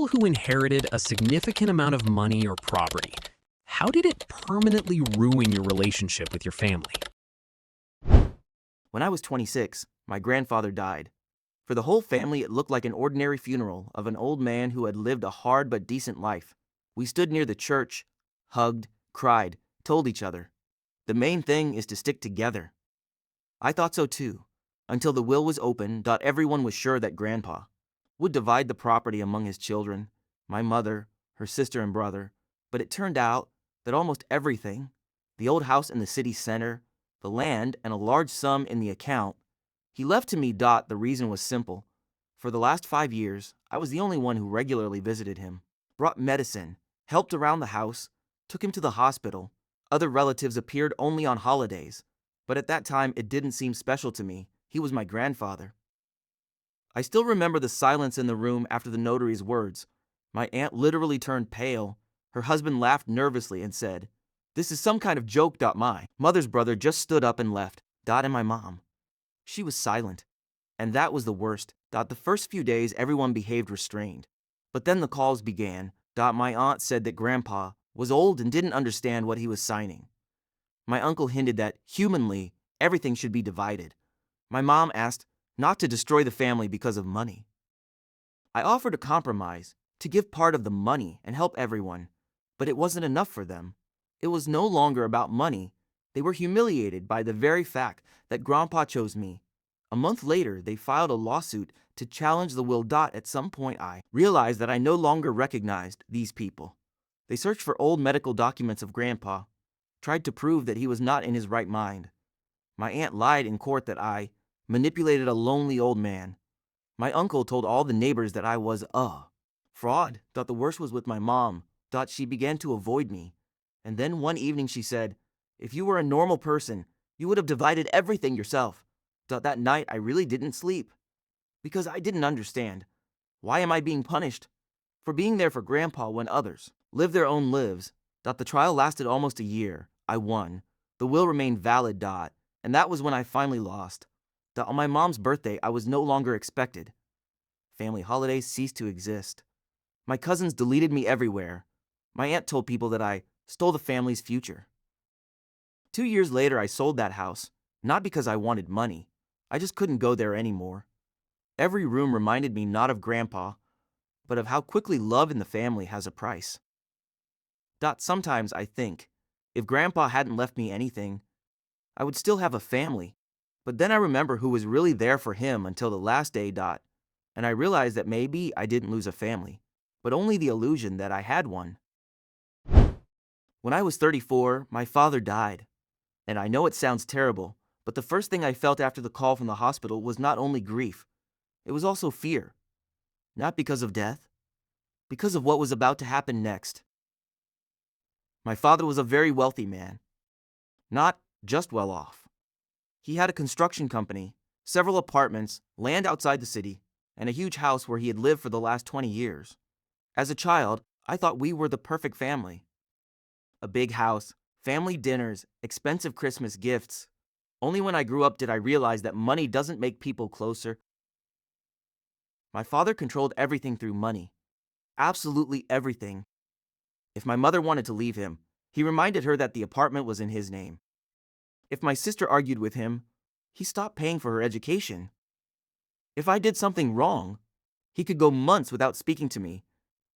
people who inherited a significant amount of money or property. How did it permanently ruin your relationship with your family? When I was 26, my grandfather died. For the whole family, it looked like an ordinary funeral of an old man who had lived a hard but decent life. We stood near the church, hugged, cried, told each other, "The main thing is to stick together." I thought so too, until the will was open. Everyone was sure that Grandpa would divide the property among his children, my mother, her sister and brother, but it turned out that almost everything, the old house in the city center, the land, and a large sum in the account, he left to me. The reason was simple. For the last 5 years, I was the only one who regularly visited him, brought medicine, helped around the house, took him to the hospital. Other relatives appeared only on holidays, but at that time it didn't seem special to me. He was my grandfather. I still remember the silence in the room after the notary's words. My aunt literally turned pale. Her husband laughed nervously and said, "This is some kind of joke." My mother's brother just stood up and left. And my mom, she was silent. And that was the worst. The first few days everyone behaved restrained. But then the calls began. My aunt said that Grandpa was old and didn't understand what he was signing. My uncle hinted that, humanly, everything should be divided. My mom asked not to destroy the family because of money. I offered a compromise, to give part of the money and help everyone, but it wasn't enough for them. It was no longer about money. They were humiliated by the very fact that Grandpa chose me. A month later, they filed a lawsuit to challenge the will. At some point, I realized that I no longer recognized these people. They searched for old medical documents of Grandpa, tried to prove that he was not in his right mind. My aunt lied in court that I manipulated a lonely old man. My uncle told all the neighbors that I was a fraud. The worst was with my mom. She began to avoid me. And then one evening she said, "If you were a normal person, you would have divided everything yourself." That night I really didn't sleep. Because I didn't understand. Why am I being punished? For being there for Grandpa when others live their own lives. The trial lasted almost a year. I won. The will remained valid. And that was when I finally lost. On my mom's birthday, I was no longer expected. Family holidays ceased to exist. My cousins deleted me everywhere. My aunt told people that I stole the family's future. 2 years later, I sold that house, not because I wanted money. I just couldn't go there anymore. Every room reminded me not of Grandpa, but of how quickly love in the family has a price. Sometimes I think, if Grandpa hadn't left me anything, I would still have a family. But then I remember who was really there for him until the last day. And I realized that maybe I didn't lose a family, but only the illusion that I had one. When I was 34, my father died. And I know it sounds terrible, but the first thing I felt after the call from the hospital was not only grief, it was also fear. Not because of death, because of what was about to happen next. My father was a very wealthy man, not just well off. He had a construction company, several apartments, land outside the city, and a huge house where he had lived for the last 20 years. As a child, I thought we were the perfect family. A big house, family dinners, expensive Christmas gifts. Only when I grew up did I realize that money doesn't make people closer. My father controlled everything through money. Absolutely everything. If my mother wanted to leave him, he reminded her that the apartment was in his name. If my sister argued with him, he stopped paying for her education. If I did something wrong, he could go months without speaking to me,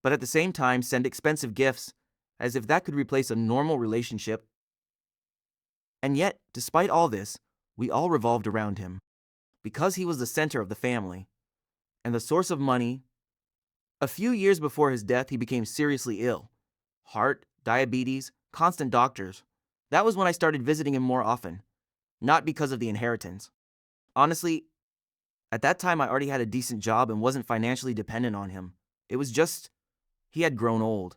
but at the same time send expensive gifts, as if that could replace a normal relationship. And yet, despite all this, we all revolved around him. Because he was the center of the family and the source of money. A few years before his death, he became seriously ill. Heart, diabetes, constant doctors. That was when I started visiting him more often. Not because of the inheritance. Honestly, at that time I already had a decent job and wasn't financially dependent on him. It was just, he had grown old.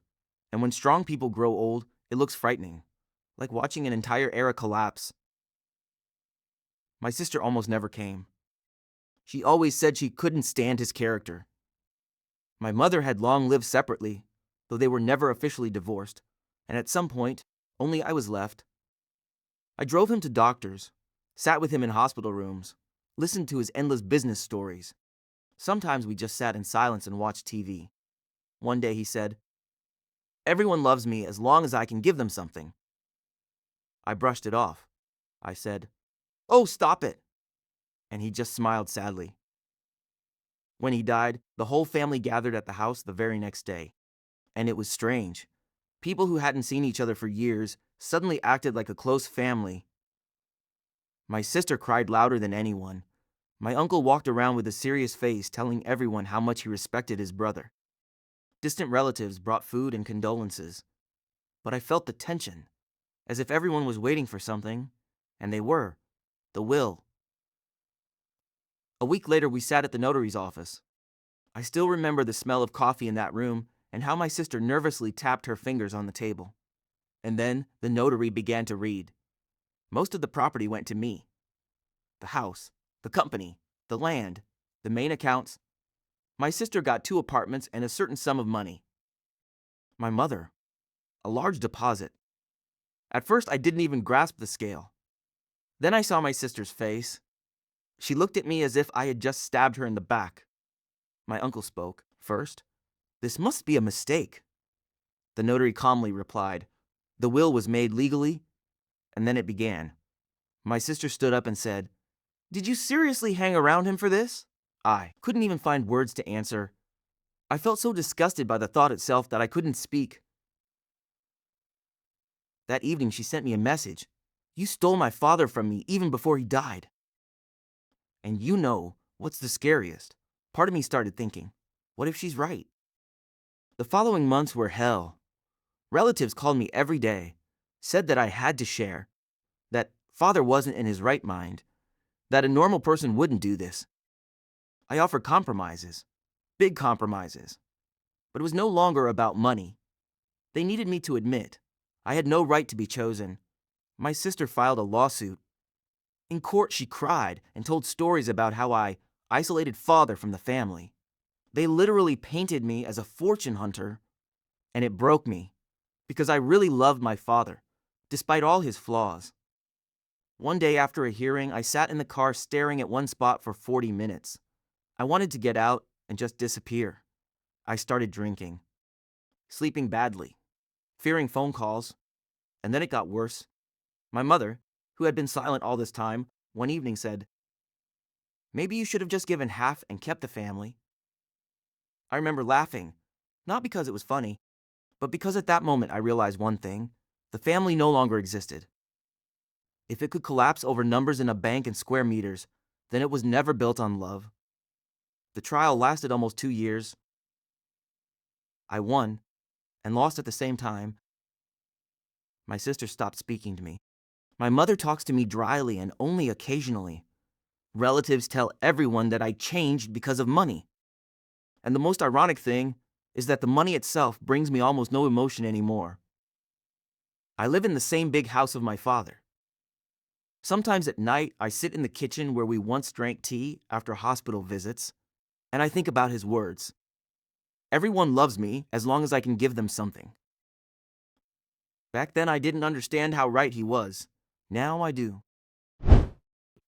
And when strong people grow old, it looks frightening. Like watching an entire era collapse. My sister almost never came. She always said she couldn't stand his character. My mother had long lived separately, though they were never officially divorced, and at some point, only I was left. I drove him to doctors, sat with him in hospital rooms, listened to his endless business stories. Sometimes we just sat in silence and watched TV. One day he said, "Everyone loves me as long as I can give them something." I brushed it off. I said, "Oh, stop it." And he just smiled sadly. When he died, the whole family gathered at the house the very next day. And it was strange. People who hadn't seen each other for years suddenly acted like a close family. My sister cried louder than anyone. My uncle walked around with a serious face, telling everyone how much he respected his brother. Distant relatives brought food and condolences. But I felt the tension, as if everyone was waiting for something, and they were. The will. A week later, we sat at the notary's office. I still remember the smell of coffee in that room and how my sister nervously tapped her fingers on the table. And then the notary began to read. Most of the property went to me. The house, the company, the land, the main accounts. My sister got 2 apartments and a certain sum of money. My mother, a large deposit. At first, I didn't even grasp the scale. Then I saw my sister's face. She looked at me as if I had just stabbed her in the back. My uncle spoke first. "This must be a mistake." The notary calmly replied, "The will was made legally," and then it began. My sister stood up and said, "Did you seriously hang around him for this?" I couldn't even find words to answer. I felt so disgusted by the thought itself that I couldn't speak. That evening she sent me a message. "You stole my father from me even before he died." And you know what's the scariest? Part of me started thinking, what if she's right? The following months were hell. Relatives called me every day, said that I had to share, that father wasn't in his right mind, that a normal person wouldn't do this. I offered compromises, big compromises, but it was no longer about money. They needed me to admit I had no right to be chosen. My sister filed a lawsuit. In court, she cried and told stories about how I isolated father from the family. They literally painted me as a fortune hunter, and it broke me, because I really loved my father, despite all his flaws. One day after a hearing, I sat in the car staring at one spot for 40 minutes. I wanted to get out and just disappear. I started drinking, sleeping badly, fearing phone calls, and then it got worse. My mother, who had been silent all this time, one evening said, "Maybe you should have just given half and kept the family." I remember laughing, not because it was funny, but because at that moment I realized one thing: the family no longer existed. If it could collapse over numbers in a bank and square meters, then it was never built on love. The trial lasted almost 2 years. I won, and lost at the same time. My sister stopped speaking to me. My mother talks to me dryly and only occasionally. Relatives tell everyone that I changed because of money. And the most ironic thing is that the money itself brings me almost no emotion anymore. I live in the same big house of my father. Sometimes at night, I sit in the kitchen where we once drank tea after hospital visits, and I think about his words. Everyone loves me as long as I can give them something. Back then, I didn't understand how right he was. Now I do.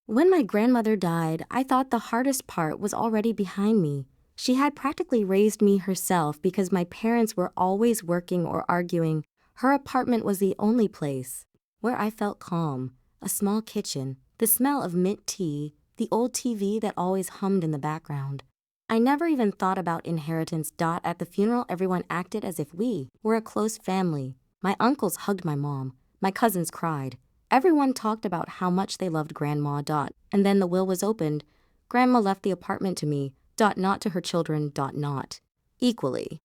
When my grandmother died, I thought the hardest part was already behind me. She had practically raised me herself because my parents were always working or arguing. Her apartment was the only place where I felt calm. A small kitchen, the smell of mint tea, the old TV that always hummed in the background. I never even thought about inheritance. At the funeral, everyone acted as if we were a close family. My uncles hugged my mom. My cousins cried. Everyone talked about how much they loved Grandma. And then the will was opened. Grandma left the apartment to me. Not to her children. Not equally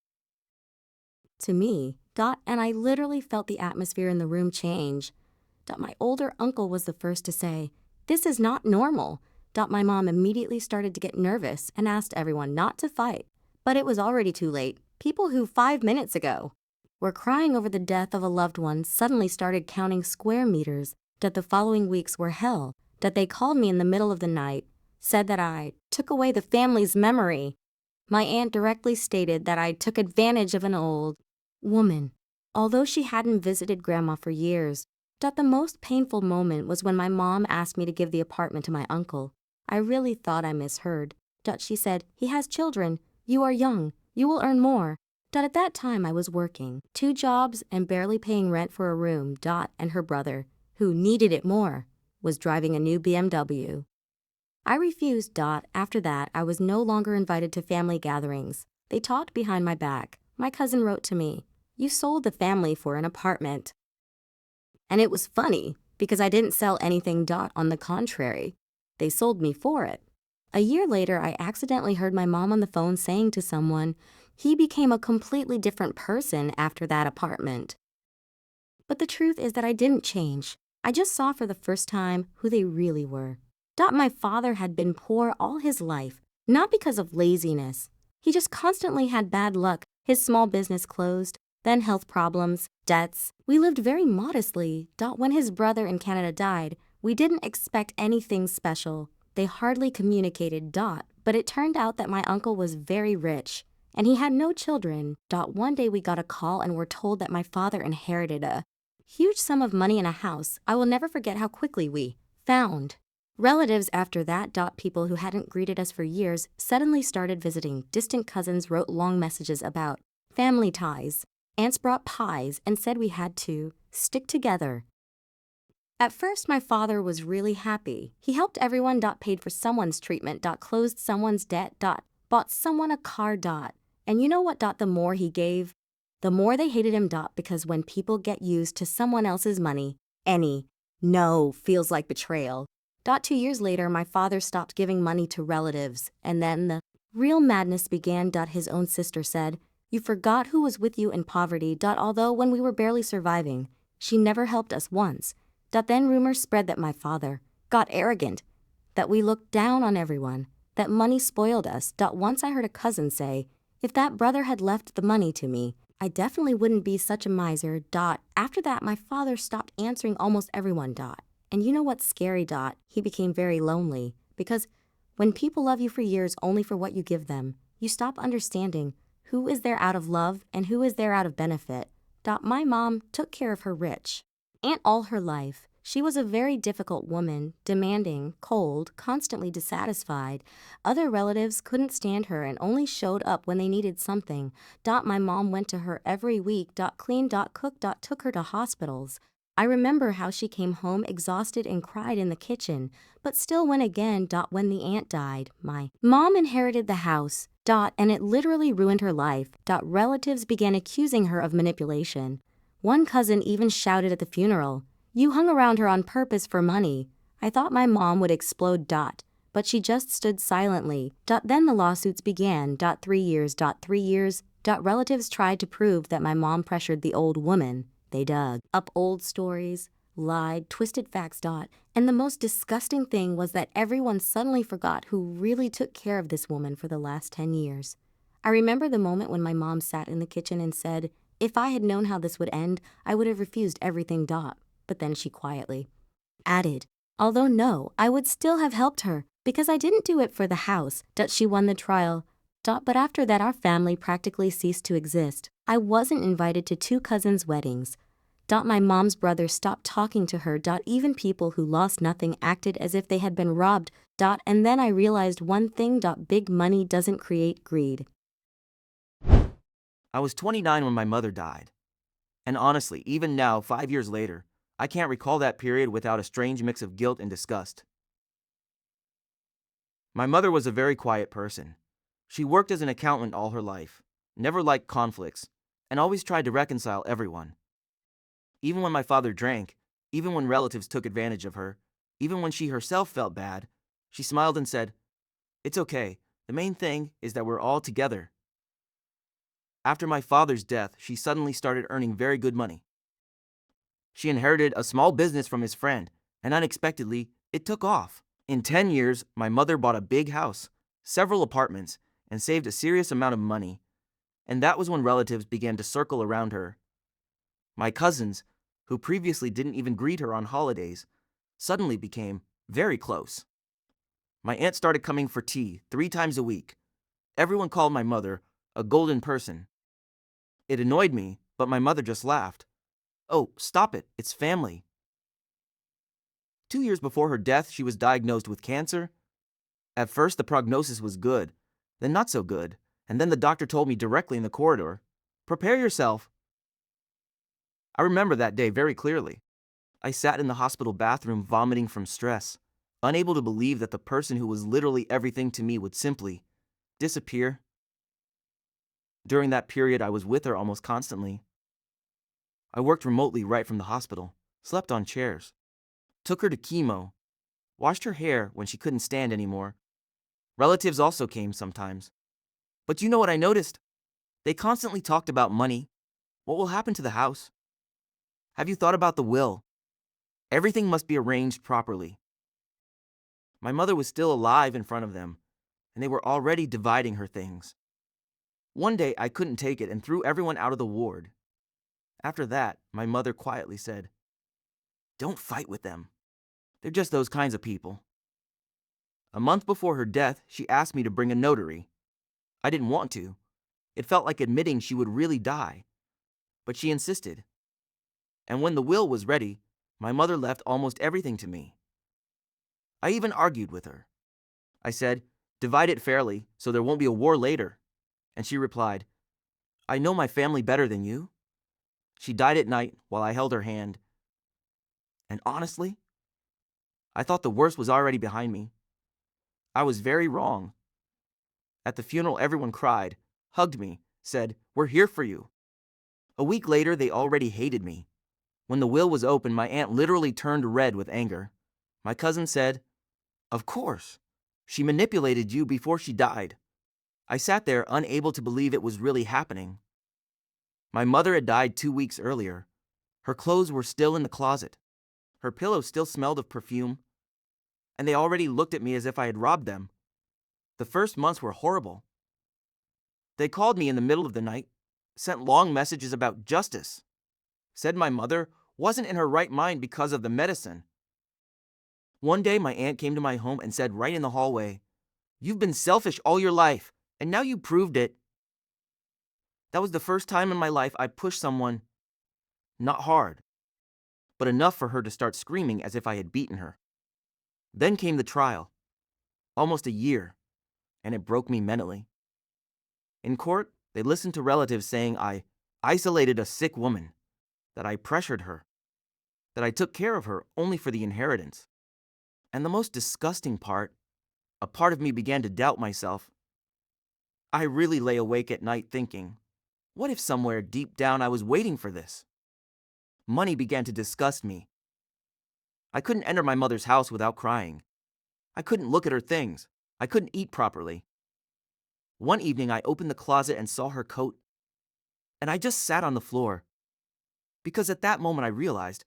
to me. And I literally felt the atmosphere in the room change. My older uncle was the first to say, "This is not normal." My mom immediately started to get nervous and asked everyone not to fight. But it was already too late. People who 5 minutes ago were crying over the death of a loved one suddenly started counting square meters. The following weeks were hell. They called me in the middle of the night, said that I took away the family's memory. My aunt directly stated that I took advantage of an old woman, although she hadn't visited Grandma for years. The most painful moment was when my mom asked me to give the apartment to my uncle. I really thought I misheard. She said, "He has children. You are young. You will earn more." At that time, I was working 2 jobs and barely paying rent for a room. And her brother, who needed it more, was driving a new BMW. I refused. After that, I was no longer invited to family gatherings. They talked behind my back. My cousin wrote to me, "You sold the family for an apartment." And it was funny because I didn't sell anything. On the contrary, they sold me for it. A year later, I accidentally heard my mom on the phone saying to someone, "He became a completely different person after that apartment." But the truth is that I didn't change. I just saw for the first time who they really were. My father had been poor all his life, not because of laziness. He just constantly had bad luck. His small business closed, then health problems, debts. We lived very modestly. When his brother in Canada died, we didn't expect anything special. They hardly communicated. But it turned out that my uncle was very rich, and he had no children. One day we got a call and were told that my father inherited a huge sum of money and a house. I will never forget how quickly we found relatives after that. People who hadn't greeted us for years suddenly started visiting. Distant cousins wrote long messages about family ties. Aunts brought pies and said we had to stick together. At first, my father was really happy. He helped everyone. Paid for someone's treatment. Closed someone's debt. Bought someone a car. And you know what? The more he gave, the more they hated him. Because when people get used to someone else's money, no feels like betrayal. 2 years later, my father stopped giving money to relatives, and then the real madness began. His own sister said, "You forgot who was with you in poverty." Although when we were barely surviving, she never helped us once. Then rumors spread that my father got arrogant, that we looked down on everyone, that money spoiled us. Once I heard a cousin say, "If that brother had left the money to me, I definitely wouldn't be such a miser." After that, my father stopped answering almost everyone. And you know what's scary? He became very lonely, because when people love you for years only for what you give them, you stop understanding who is there out of love and who is there out of benefit. My mom took care of her rich aunt all her life. She was a very difficult woman, demanding, cold, constantly dissatisfied. Other relatives couldn't stand her and only showed up when they needed something. My mom went to her every week. Cleaned, cooked, took her to hospitals. I remember how she came home exhausted and cried in the kitchen, but still went again. When the aunt died, my mom inherited the house. And it literally ruined her life. Relatives began accusing her of manipulation. One cousin even shouted at the funeral, "You hung around her on purpose for money." I thought my mom would explode. But she just stood silently. Then the lawsuits began. 3 years. Relatives tried to prove that my mom pressured the old woman. They dug up old stories, lied, twisted facts. And the most disgusting thing was that everyone suddenly forgot who really took care of this woman for the last 10 years. I remember the moment when my mom sat in the kitchen and said, "If I had known how this would end, I would have refused everything." But then she quietly added, "Although no, I would still have helped her because I didn't do it for the house." She won the trial. But after that, our family practically ceased to exist. I wasn't invited to 2 cousins' weddings. My mom's brother stopped talking to her. Even people who lost nothing acted as if they had been robbed. And then I realized one thing. Big money doesn't create greed. I was 29 when my mother died. And honestly, even now, 5 years later, I can't recall that period without a strange mix of guilt and disgust. My mother was a very quiet person. She worked as an accountant all her life, never liked conflicts, and always tried to reconcile everyone. Even when my father drank, even when relatives took advantage of her, even when she herself felt bad, she smiled and said, "It's okay. The main thing is that we're all together." After my father's death, she suddenly started earning very good money. She inherited a small business from his friend, and unexpectedly, it took off. In 10 years, my mother bought a big house, several apartments, and saved a serious amount of money. And that was when relatives began to circle around her. My cousins, who previously didn't even greet her on holidays, suddenly became very close. My aunt started coming for tea 3 times a week. Everyone called my mother a golden person. It annoyed me, but my mother just laughed. "Oh, stop it, it's family." 2 years before her death, she was diagnosed with cancer. At first, the prognosis was good, then not so good, and then the doctor told me directly in the corridor, Prepare yourself. I remember that day very clearly. I sat in the hospital bathroom vomiting from stress, unable to believe that the person who was literally everything to me would simply disappear. During that period, I was with her almost constantly. I worked remotely right from the hospital, slept on chairs, took her to chemo, washed her hair when she couldn't stand anymore. Relatives also came sometimes. But you know what I noticed? They constantly talked about money. What will happen to the house? Have you thought about the will? Everything must be arranged properly. My mother was still alive in front of them, and they were already dividing her things. One day I couldn't take it and threw everyone out of the ward. After that, my mother quietly said, "Don't fight with them. They're just those kinds of people." A month before her death, she asked me to bring a notary. I didn't want to. It felt like admitting she would really die. But she insisted. And when the will was ready, my mother left almost everything to me. I even argued with her. I said, "Divide it fairly so there won't be a war later." And she replied, "I know my family better than you." She died at night while I held her hand. And honestly, I thought the worst was already behind me. I was very wrong. At the funeral, everyone cried, hugged me, said, "We're here for you." A week later, they already hated me. When the will was opened, my aunt literally turned red with anger. My cousin said, "Of course. She manipulated you before she died." I sat there, unable to believe it was really happening. My mother had died 2 weeks earlier. Her clothes were still in the closet. Her pillows still smelled of perfume. And they already looked at me as if I had robbed them. The first months were horrible. They called me in the middle of the night, sent long messages about justice, said my mother wasn't in her right mind because of the medicine. One day, my aunt came to my home and said right in the hallway, "You've been selfish all your life, and now you proved it." That was the first time in my life I pushed someone, not hard, but enough for her to start screaming as if I had beaten her. Then came the trial, almost a year, and it broke me mentally. In court, they listened to relatives saying I isolated a sick woman, that I pressured her, that I took care of her only for the inheritance. And the most disgusting part, a part of me began to doubt myself. I really lay awake at night thinking, what if somewhere deep down I was waiting for this? Money began to disgust me. I couldn't enter my mother's house without crying. I couldn't look at her things. I couldn't eat properly. One evening I opened the closet and saw her coat, and I just sat on the floor. Because at that moment I realized,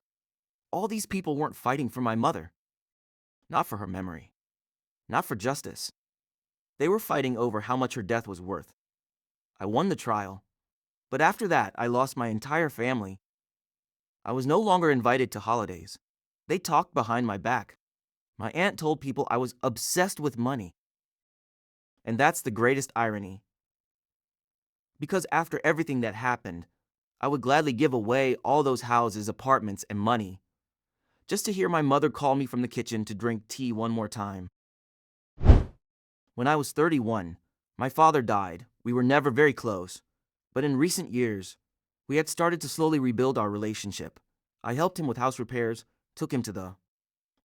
all these people weren't fighting for my mother. Not for her memory. Not for justice. They were fighting over how much her death was worth. I won the trial, but after that I lost my entire family. I was no longer invited to holidays. They talked behind my back. My aunt told people I was obsessed with money. And that's the greatest irony. Because after everything that happened, I would gladly give away all those houses, apartments, and money, just to hear my mother call me from the kitchen to drink tea one more time. When I was 31, my father died. We were never very close, but in recent years, we had started to slowly rebuild our relationship. I helped him with house repairs, took him to the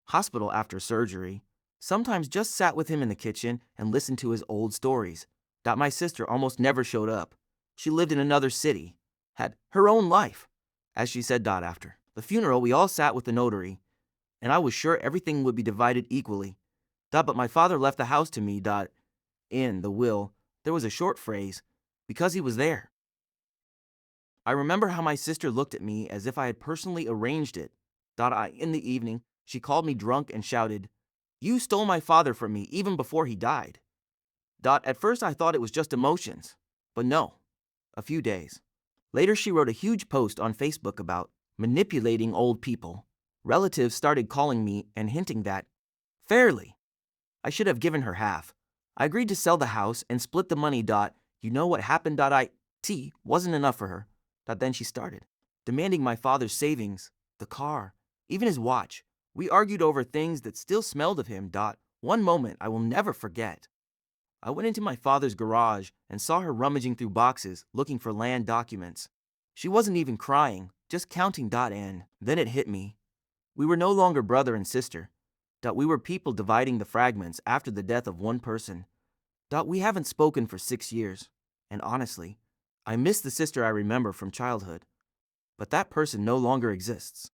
hospital after surgery, sometimes just sat with him in the kitchen and listened to his old stories. My sister almost never showed up. She lived in another city, had her own life, as she said. After the funeral, we all sat with the notary, and I was sure everything would be divided equally. But my father left the house to me. In the will, there was a short phrase, "because he was there." I remember how my sister looked at me as if I had personally arranged it. In the evening, she called me drunk and shouted, "You stole my father from me even before he died." At first I thought it was just emotions, but no, a few days. Later she wrote a huge post on Facebook about manipulating old people. Relatives started calling me and hinting that, fairly, I should have given her half. I agreed to sell the house and split the money. You know what happened? It wasn't enough for her. Then she started demanding my father's savings, the car, even his watch. We argued over things that still smelled of him. One moment I will never forget. I went into my father's garage and saw her rummaging through boxes looking for land documents. She wasn't even crying, just counting. And then it hit me. We were no longer brother and sister. We were people dividing the fragments after the death of one person. We haven't spoken for 6 years. And honestly, I miss the sister I remember from childhood. But that person no longer exists.